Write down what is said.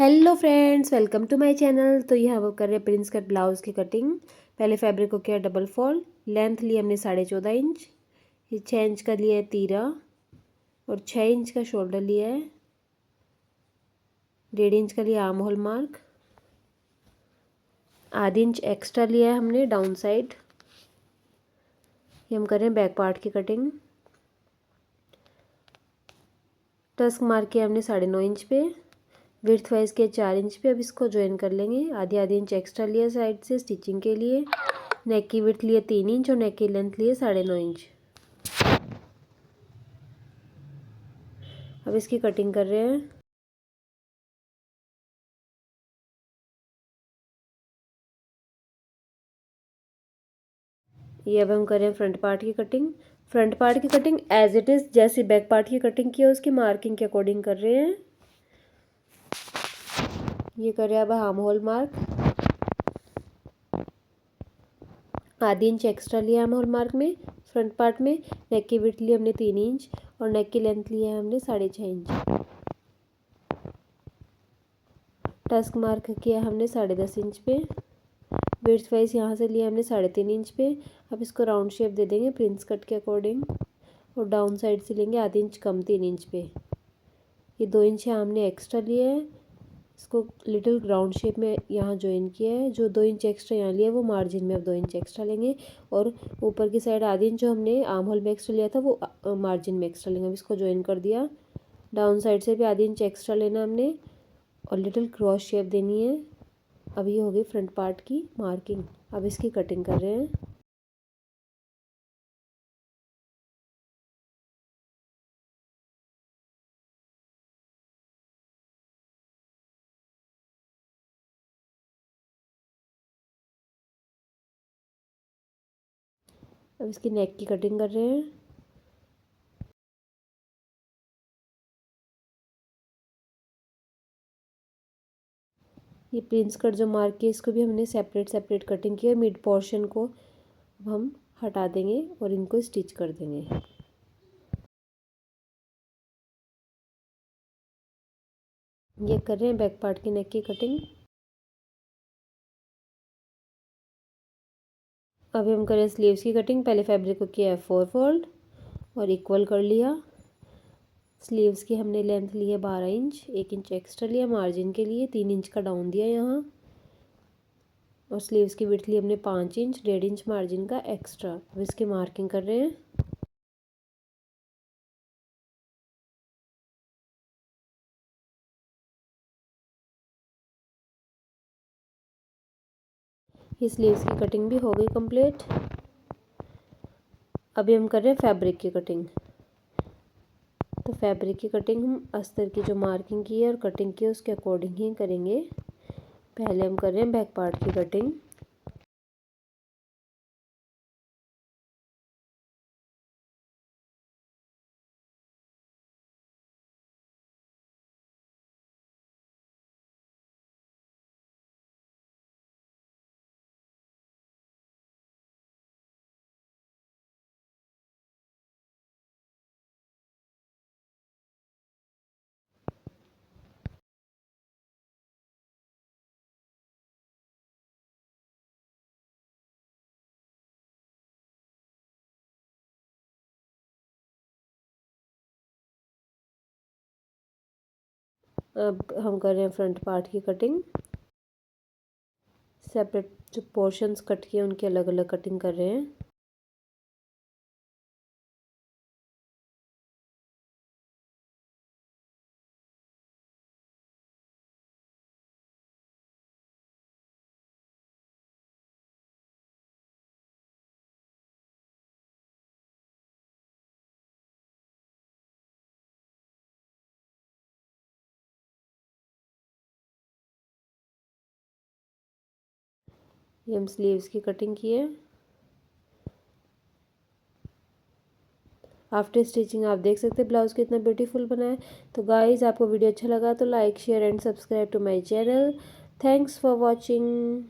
Hello friends, welcome to my channel. तो यहाँ वो कर रहे हैं प्रिंस कट ब्लाउज़ की कटिंग। पहले फैब्रिक को किया डबल फोल्ड, लेंथ ली हमने 14.5 इंच, ये 6 इंच का लिया है तीरा और 6 इंच का शोल्डर लिया है, 1.5 इंच का लिया आर्म होल मार्क, आधी इंच एक्स्ट्रा लिया है हमने डाउन साइड। ये हम कर रहे हैं बैक पार्ट की कटिंग। टस्क मार्क किया हमने 9.5 इंच पे, विड्थ वाइज के 4 इंच पे। अब इसको ज्वाइन कर लेंगे। आधी इंच एक्स्ट्रा लिया साइड से स्टिचिंग के लिए। नेक की विड्थ लिए 3 इंच और नेक की लेंथ लिए 9.5 इंच। अब इसकी कटिंग कर रहे हैं। ये अब हम कर रहे हैं फ्रंट पार्ट की कटिंग। फ्रंट पार्ट की कटिंग एज इट इज़ जैसे बैक पार्ट की कटिंग की है उसकी मार्किंग के अकॉर्डिंग कर रहे हैं। ये कर रहे हैं अब आर्म होल मार्क। आधी इंच एक्स्ट्रा लिया आर्म होल मार्क में फ्रंट पार्ट में। नेक की विड्थ ली हमने 3 इंच और नेक की लेंथ ली है हमने 6.5 इंच। टस्क मार्क किया हमने 10.5 इंच पे। विड्थ वाइज यहाँ से लिया हमने 3.5 इंच पे। अब इसको राउंड शेप दे देंगे प्रिंस कट के अकॉर्डिंग और डाउन साइड से लेंगे आधी इंच कम 3 इंच पे। ये 2 इंच यहाँ हमने एक्स्ट्रा लिया है, इसको लिटिल राउंड शेप में यहाँ ज्वाइन किया है। जो 2 इंच एक्स्ट्रा यहाँ लिया है वो मार्जिन में अब 2 इंच एक्स्ट्रा लेंगे और ऊपर की साइड आधी इंच जो हमने आर्म होल में एक्स्ट्रा लिया था वो मार्जिन में एक्स्ट्रा लेंगे। अब इसको ज्वाइन कर दिया। डाउन साइड से भी आधी इंच एक्स्ट्रा लेना हमने और लिटिल क्रॉस शेप देनी है। अब ये हो गई फ्रंट पार्ट की मार्किंग। अब इसकी कटिंग कर रहे हैं। अब इसकी नेक की कटिंग कर रहे हैं। ये प्रिंस कट जो मार्क किया इसको भी हमने सेपरेट सेपरेट कटिंग की है। मिड पोर्शन को अब हम हटा देंगे और इनको स्टिच कर देंगे। ये कर रहे हैं बैक पार्ट की नेक की कटिंग। अभी हम करें स्लीव्स की कटिंग। पहले फैब्रिक को किया है 4 फोल्ड और इक्वल कर लिया। स्लीव्स की हमने लेंथ ली है 12 इंच, 1 इंच एक्स्ट्रा लिया मार्जिन के लिए, 3 इंच का डाउन दिया यहाँ और स्लीव्स की विड्थ ली हमने 5 इंच, 1.5 इंच मार्जिन का एक्स्ट्रा। अब इसकी मार्किंग कर रहे हैं। ये स्लीव्स की कटिंग भी हो गई कंप्लीट। अभी हम कर रहे हैं फैब्रिक की कटिंग। तो फैब्रिक की कटिंग हम अस्तर की जो मार्किंग की है और कटिंग की है उसके अकॉर्डिंग ही करेंगे। पहले हम कर रहे हैं बैक पार्ट की कटिंग। अब हम कर रहे हैं फ्रंट पार्ट की कटिंग। सेपरेट जो पोर्शंस कट किए उनकी अलग अलग कटिंग कर रहे हैं। ये हम स्लीव्स की कटिंग की है। आफ्टर स्टिचिंग आप देख सकते हैं ब्लाउज कितना ब्यूटीफुल बना है। तो गाइज आपको वीडियो अच्छा लगा तो like share and subscribe to my channel. Thanks for watching.